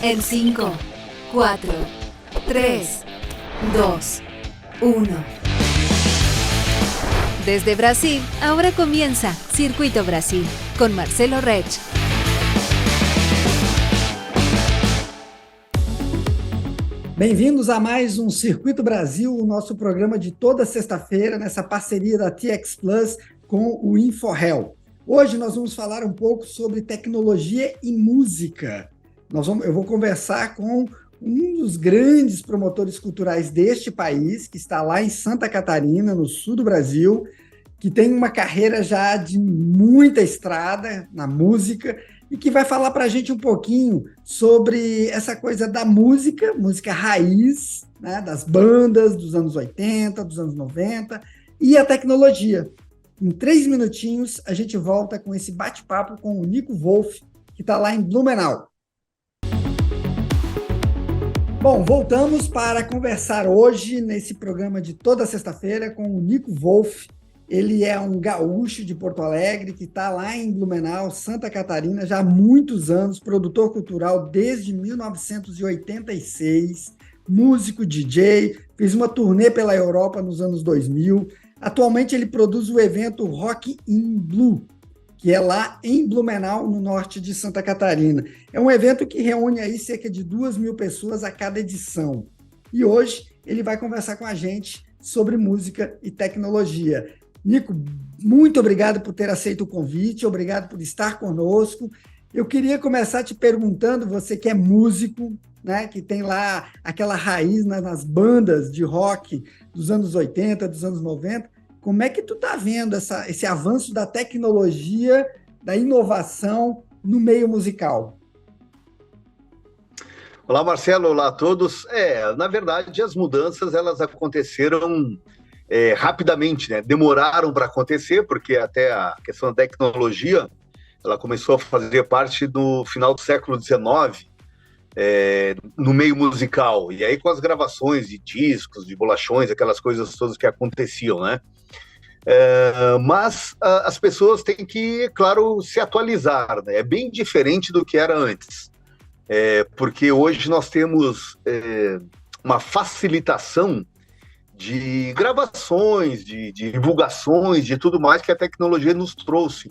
En 5, 4, 3, 2, 1. Desde Brasil, ahora comienza Circuito Brasil con Marcelo Rech. Bem-vindos a mais um Circuito Brasil, o nosso programa de toda sexta-feira, nessa parceria da TX Plus com o InfoHel. Hoje nós vamos falar um pouco sobre tecnologia e música. Eu vou conversar com um dos grandes promotores culturais deste país, que está lá em Santa Catarina, no sul do Brasil, que tem uma carreira já de muita estrada na música e que vai falar para a gente um pouquinho sobre essa coisa da música raiz, né, das bandas dos anos 80, dos anos 90 e a tecnologia. Em 3 minutinhos, a gente volta com esse bate-papo com o Nico Wolff, que está lá em Blumenau. Bom, voltamos para conversar hoje, nesse programa de toda sexta-feira, com o Nico Wolff. Ele é um gaúcho de Porto Alegre, que está lá em Blumenau, Santa Catarina, já há muitos anos, produtor cultural desde 1986, músico, DJ, fez uma turnê pela Europa nos anos 2000. Atualmente ele produz o evento Rock in Blue, que é lá em Blumenau, no norte de Santa Catarina. É um evento que reúne aí cerca de 2.000 pessoas a cada edição. E hoje ele vai conversar com a gente sobre música e tecnologia. Nico, muito obrigado por ter aceito o convite, obrigado por estar conosco. Eu queria começar te perguntando, você que é músico, né, que tem lá aquela raiz nas bandas de rock dos anos 80, dos anos 90, como é que tu está vendo esse avanço da tecnologia, da inovação no meio musical? Olá, Marcelo, olá a todos. Na verdade, as mudanças elas aconteceram rapidamente, né? Demoraram para acontecer, porque até a questão da tecnologia ela começou a fazer parte do final do século XIX, no meio musical, e aí com as gravações de discos, de bolachões, aquelas coisas todas que aconteciam, né? Mas as pessoas têm que, claro, se atualizar, né? É bem diferente do que era antes, porque hoje nós temos uma facilitação de gravações, de divulgações, de tudo mais que a tecnologia nos trouxe.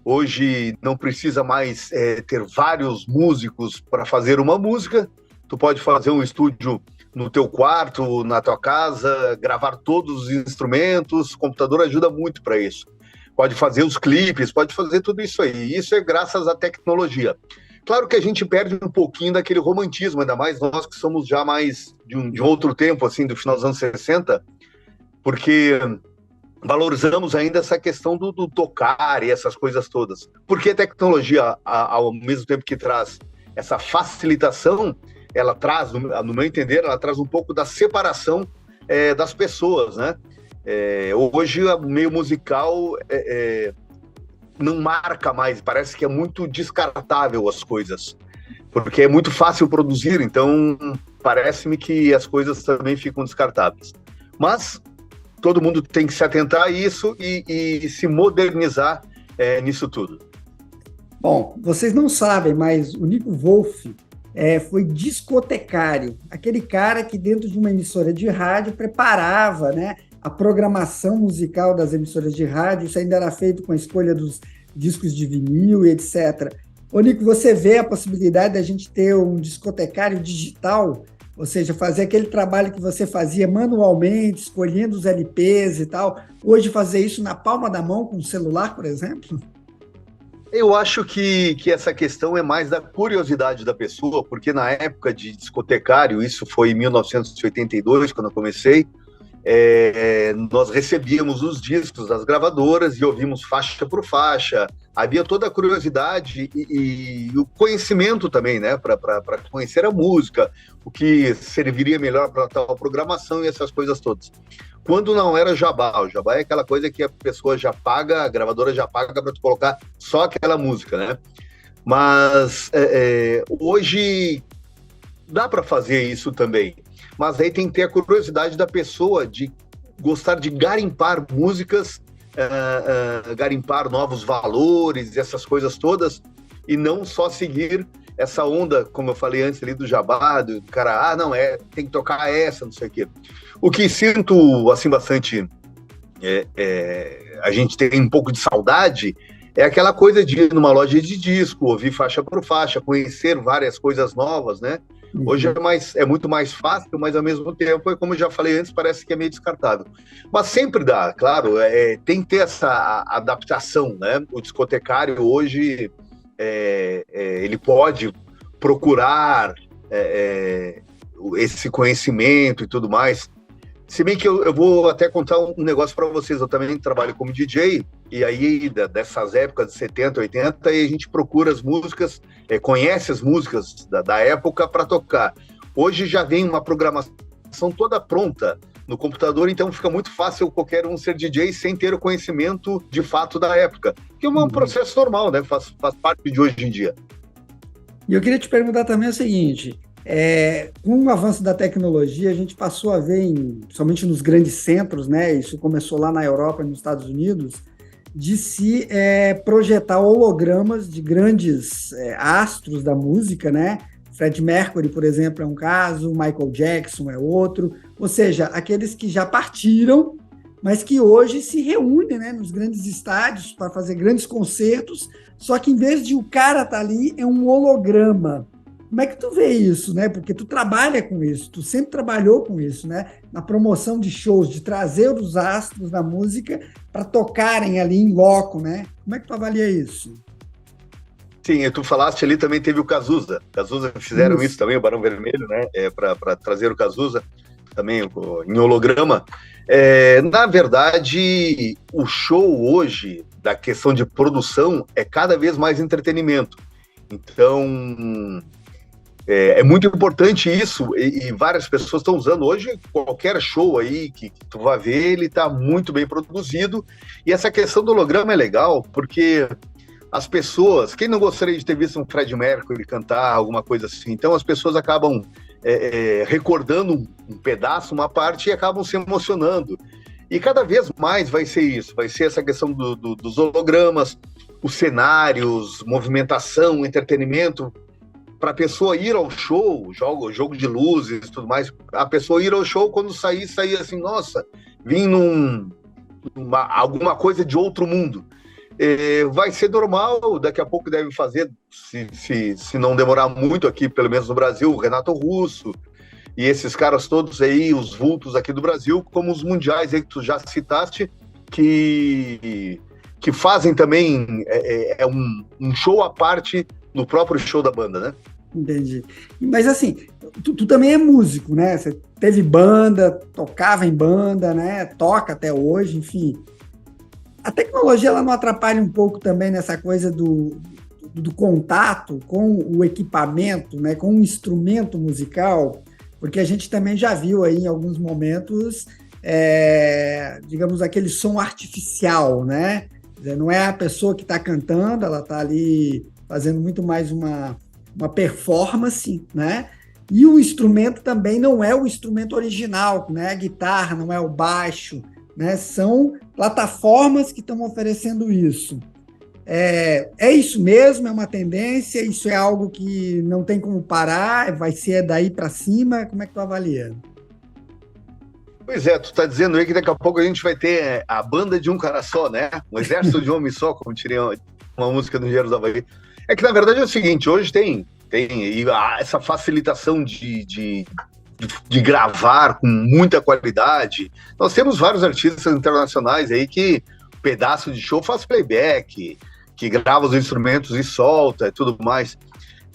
Hoje não precisa mais ter vários músicos para fazer uma música. Tu pode fazer um estúdio no teu quarto, na tua casa, gravar todos os instrumentos. O computador ajuda muito para isso. Pode fazer os clipes, pode fazer tudo isso aí. Isso é graças à tecnologia. Claro que a gente perde um pouquinho daquele romantismo, ainda mais nós que somos já mais de um outro tempo, assim, do final dos anos 60, porque valorizamos ainda essa questão do tocar e essas coisas todas. Porque a tecnologia, ao mesmo tempo que traz essa facilitação, ela traz, no meu entender, ela traz um pouco da separação das pessoas, né? Hoje, o meio musical não marca mais, parece que é muito descartável as coisas, porque é muito fácil produzir, então parece-me que as coisas também ficam descartáveis. Mas todo mundo tem que se atentar a isso e se modernizar nisso tudo. Bom, vocês não sabem, mas o Nico Wolff foi discotecário, aquele cara que dentro de uma emissora de rádio preparava, né, a programação musical das emissoras de rádio. Isso ainda era feito com a escolha dos discos de vinil e etc. Ô, Nico, você vê a possibilidade da gente ter um discotecário digital, ou seja, fazer aquele trabalho que você fazia manualmente, escolhendo os LPs e tal, hoje fazer isso na palma da mão com o celular, por exemplo? Eu acho que essa questão é mais da curiosidade da pessoa, porque na época de discotecário, isso foi em 1982, quando eu comecei, nós recebíamos os discos das gravadoras e ouvimos faixa por faixa. Havia toda a curiosidade e o conhecimento também, né, para conhecer a música, o que serviria melhor para tal programação e essas coisas todas. Quando não era jabá, o jabá é aquela coisa que a pessoa já paga, a gravadora já paga para tu colocar só aquela música, né? Mas hoje dá para fazer isso também. Mas aí tem que ter a curiosidade da pessoa de gostar de garimpar músicas, garimpar novos valores, essas coisas todas, e não só seguir essa onda, como eu falei antes ali do jabá, do cara, não, tem que tocar essa, não sei o quê. O que sinto, assim, bastante, a gente tem um pouco de saudade, é aquela coisa de ir numa loja de disco, ouvir faixa por faixa, conhecer várias coisas novas, né? Hoje é muito mais fácil, mas ao mesmo tempo, como eu já falei antes, parece que é meio descartável. Mas sempre dá, claro, tem que ter essa adaptação, né? O discotecário hoje, ele pode procurar esse conhecimento e tudo mais. Se bem que eu vou até contar um negócio para vocês, eu também trabalho como DJ, e aí dessas épocas de 70, 80, e a gente procura as músicas, conhece as músicas da época para tocar. Hoje já vem uma programação toda pronta no computador, então fica muito fácil qualquer um ser DJ sem ter o conhecimento de fato da época, que é um processo normal, né? Faz parte de hoje em dia. E eu queria te perguntar também o seguinte... com o avanço da tecnologia, a gente passou a ver, somente nos grandes centros, né, isso começou lá na Europa e nos Estados Unidos, de se projetar hologramas de grandes astros da música, né? Freddie Mercury, por exemplo, é um caso, Michael Jackson é outro, ou seja, aqueles que já partiram, mas que hoje se reúnem, né, nos grandes estádios para fazer grandes concertos, só que em vez de o cara estar ali, é um holograma. Como é que tu vê isso, né? Porque tu trabalha com isso, tu sempre trabalhou com isso, né? Na promoção de shows, de trazer os astros da música para tocarem ali em loco, né? Como é que tu avalia isso? Sim, tu falaste ali, também teve o Cazuza. Cazuza fizeram isso também, o Barão Vermelho, né? Para trazer o Cazuza também em holograma. Na verdade, o show hoje, da questão de produção, é cada vez mais entretenimento. Então... É muito importante isso, e várias pessoas estão usando. Hoje, qualquer show aí que tu vai ver, ele está muito bem produzido, e essa questão do holograma é legal, porque as pessoas, quem não gostaria de ter visto um Freddie Mercury cantar, alguma coisa assim, então as pessoas acabam recordando um pedaço, uma parte, e acabam se emocionando. E cada vez mais vai ser isso, vai ser essa questão dos hologramas, os cenários, movimentação, entretenimento, para a pessoa ir ao show, jogo de luzes e tudo mais, a pessoa ir ao show, quando sair assim, nossa, vim alguma coisa de outro mundo. Vai ser normal, daqui a pouco deve fazer, se não demorar muito aqui, pelo menos no Brasil, o Renato Russo, e esses caras todos aí, os vultos aqui do Brasil, como os mundiais aí que tu já citaste, que fazem também um show à parte no próprio show da banda, né? Entendi. Mas assim, tu também é músico, né? Você teve banda, tocava em banda, né? Toca até hoje, enfim. A tecnologia, ela não atrapalha um pouco também nessa coisa do contato com o equipamento, né? Com o instrumento musical? Porque a gente também já viu aí em alguns momentos, digamos, aquele som artificial, né? Não é a pessoa que está cantando, ela está ali fazendo muito mais uma performance, né? E o instrumento também não é o instrumento original, né? A guitarra, não é o baixo, né? São plataformas que estão oferecendo isso. É isso mesmo? É uma tendência? Isso é algo que não tem como parar? Vai ser daí para cima? Como é que tu avalia? Pois é, tu tá dizendo aí que daqui a pouco a gente vai ter a banda de um cara só, né? Um exército de um homem só, como diria uma música do Engenheiros do Havaí. É que, na verdade, é o seguinte, hoje tem essa facilitação de gravar com muita qualidade. Nós temos vários artistas internacionais aí que pedaço de show faz playback, que grava os instrumentos e solta e tudo mais.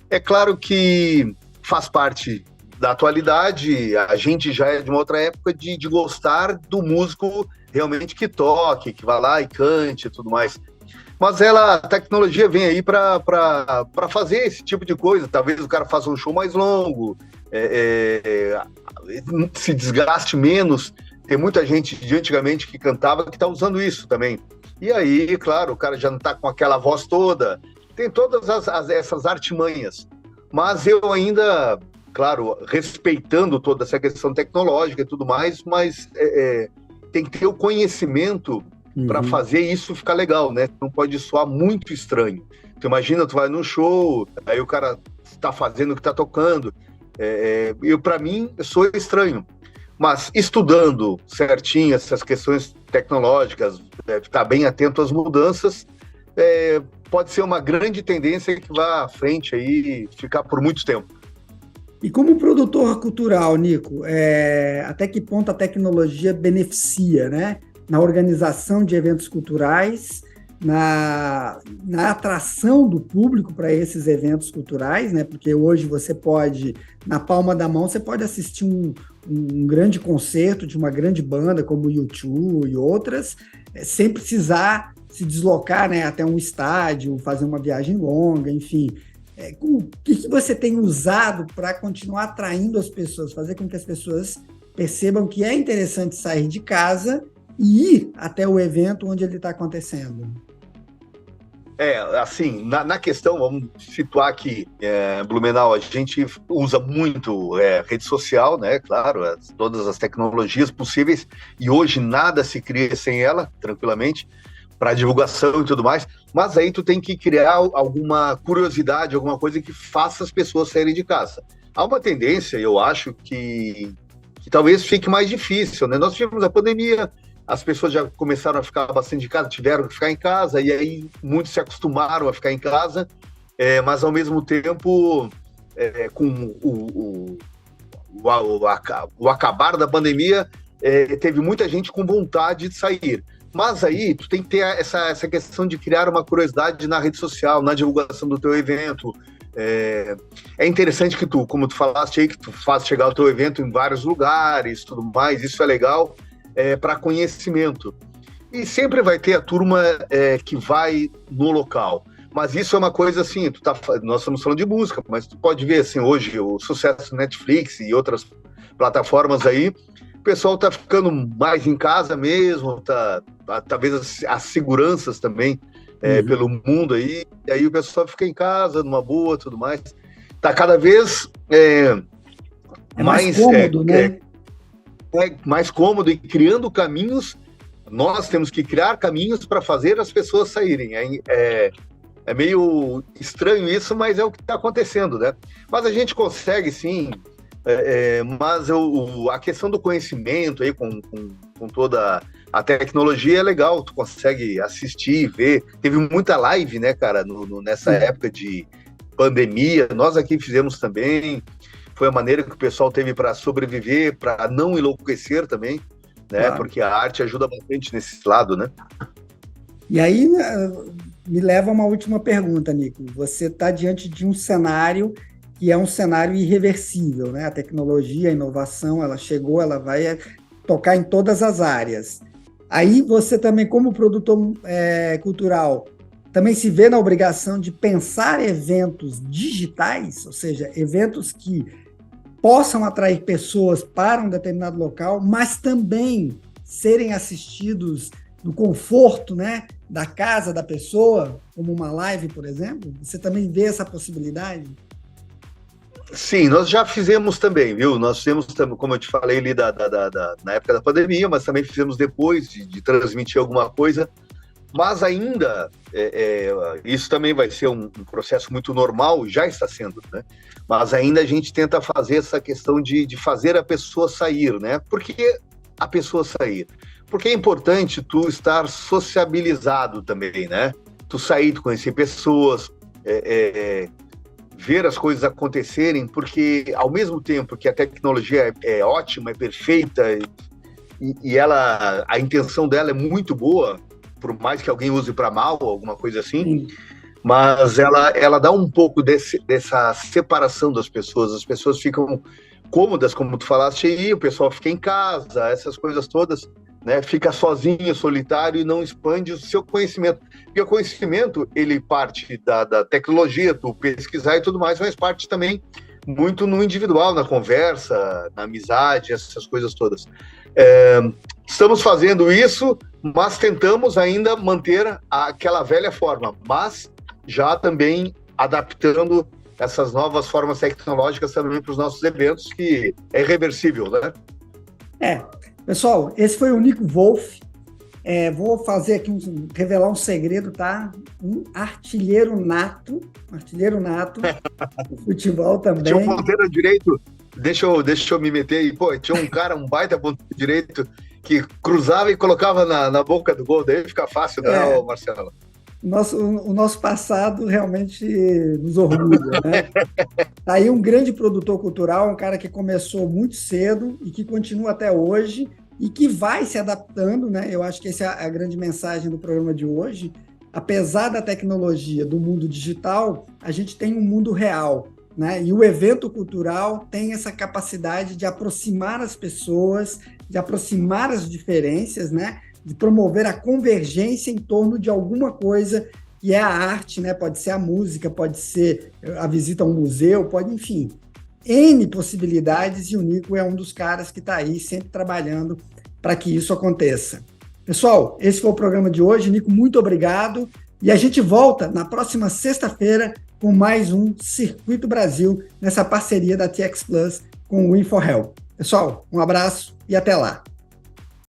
É claro que faz parte da atualidade, a gente já é de uma outra época de gostar do músico realmente que toque, que vá lá e cante e tudo mais. Mas a tecnologia vem aí para fazer esse tipo de coisa. Talvez o cara faça um show mais longo, se desgaste menos. Tem muita gente de antigamente que cantava que está usando isso também. E aí, claro, o cara já não está com aquela voz toda. Tem todas essas artimanhas. Mas eu ainda, claro, respeitando toda essa questão tecnológica e tudo mais, mas tem que ter o conhecimento para fazer isso ficar legal, né? Não pode soar muito estranho. Tu imagina, tu vai num show, aí o cara está fazendo, o que está tocando. Para mim, eu sou estranho. Mas estudando certinho essas questões tecnológicas, estar bem atento às mudanças, pode ser uma grande tendência que vá à frente aí, ficar por muito tempo. E como produtor cultural, Nico, até que ponto a tecnologia beneficia, né? Na organização de eventos culturais, na atração do público para esses eventos culturais, né? Porque hoje você pode, na palma da mão, você pode assistir um grande concerto de uma grande banda como o U2 e outras, sem precisar se deslocar, né, até um estádio, fazer uma viagem longa, enfim. O que você tem usado para continuar atraindo as pessoas, fazer com que as pessoas percebam que é interessante sair de casa e ir até o evento onde ele está acontecendo? Assim, na questão, vamos situar aqui, Blumenau, a gente usa muito rede social, né, claro, todas as tecnologias possíveis, e hoje nada se cria sem ela, tranquilamente, para divulgação e tudo mais, mas aí tu tem que criar alguma curiosidade, alguma coisa que faça as pessoas saírem de casa. Há uma tendência, eu acho, que talvez fique mais difícil, né? Nós tivemos a pandemia, as pessoas já começaram a ficar bastante de casa, tiveram que ficar em casa, e aí muitos se acostumaram a ficar em casa, mas ao mesmo tempo, com o acabar da pandemia, teve muita gente com vontade de sair. Mas aí tu tem que ter essa questão de criar uma curiosidade na rede social, na divulgação do teu evento. É interessante que tu, como tu falaste aí, que tu faz chegar o teu evento em vários lugares, tudo mais, isso é legal, para conhecimento. E sempre vai ter a turma que vai no local. Mas isso é uma coisa assim, nós estamos falando de música, mas tu pode ver assim, hoje o sucesso do Netflix e outras plataformas aí, o pessoal está ficando mais em casa mesmo, talvez as seguranças também pelo mundo aí, e aí o pessoal fica em casa, numa boa, tudo mais. Está cada vez mais cômodo, né? Mais cômodo e criando caminhos. Nós temos que criar caminhos para fazer as pessoas saírem. É meio estranho isso, mas é o que está acontecendo, né? Mas a gente consegue, sim. Mas a questão do conhecimento aí com toda a tecnologia é legal, tu consegue assistir, ver. Teve muita live, né, cara, nessa época de pandemia, nós aqui fizemos também, foi a maneira que o pessoal teve para sobreviver, para não enlouquecer também, né, claro. Porque a arte ajuda bastante nesse lado, né. E aí me leva a uma última pergunta, Nico. Você está diante de um cenário que é um cenário irreversível, né? A tecnologia, a inovação, ela chegou, ela vai tocar em todas as áreas. Aí você também, como produtor cultural, também se vê na obrigação de pensar eventos digitais, ou seja, eventos que possam atrair pessoas para um determinado local, mas também serem assistidos no conforto, né, da casa da pessoa, como uma live, por exemplo. Você também vê essa possibilidade? Sim, nós já fizemos também, viu? Nós fizemos, como eu te falei ali na época da pandemia, mas também fizemos depois de transmitir alguma coisa. Mas ainda, isso também vai ser um processo muito normal, já está sendo, né? Mas ainda a gente tenta fazer essa questão de fazer a pessoa sair, né? Por que a pessoa sair? Porque é importante tu estar sociabilizado também, né? Tu sair, tu conhecer pessoas, ver as coisas acontecerem, porque ao mesmo tempo que a tecnologia é ótima, é perfeita, e a intenção dela é muito boa, por mais que alguém use para mal, alguma coisa assim, mas ela dá um pouco dessa separação das pessoas. As pessoas ficam cômodas, como tu falaste aí, o pessoal fica em casa, essas coisas todas, né? Fica sozinho, solitário e não expande o seu conhecimento. Porque o conhecimento, ele parte da tecnologia, tu pesquisar e tudo mais, mas parte também muito no individual, na conversa, na amizade, essas coisas todas. Estamos fazendo isso, mas tentamos ainda manter aquela velha forma, mas já também adaptando essas novas formas tecnológicas também para os nossos eventos, que é irreversível, né? Pessoal, esse foi o Nico Wolff, Vou fazer aqui, revelar um segredo, tá? Um artilheiro nato do futebol também. Tinha um ponteiro direito, deixa eu me meter aí, pô, tinha um cara, um baita ponteiro direito, que cruzava e colocava na boca do gol, daí fica fácil, né, Marcelo? O nosso passado realmente nos orgulha, né? Tá aí um grande produtor cultural, um cara que começou muito cedo e que continua até hoje e que vai se adaptando, né? Eu acho que essa é a grande mensagem do programa de hoje. Apesar da tecnologia do mundo digital, a gente tem um mundo real, né? E o evento cultural tem essa capacidade de aproximar as pessoas, de aproximar as diferenças, né? De promover a convergência em torno de alguma coisa que é a arte, né? Pode ser a música, pode ser a visita a um museu, pode, enfim, N possibilidades, e o Nico é um dos caras que está aí sempre trabalhando para que isso aconteça. Pessoal, esse foi o programa de hoje. Nico, muito obrigado. E a gente volta na próxima sexta-feira com mais um Circuito Brasil, nessa parceria da TX Plus com o InfoHelp. Pessoal, um abraço e até lá.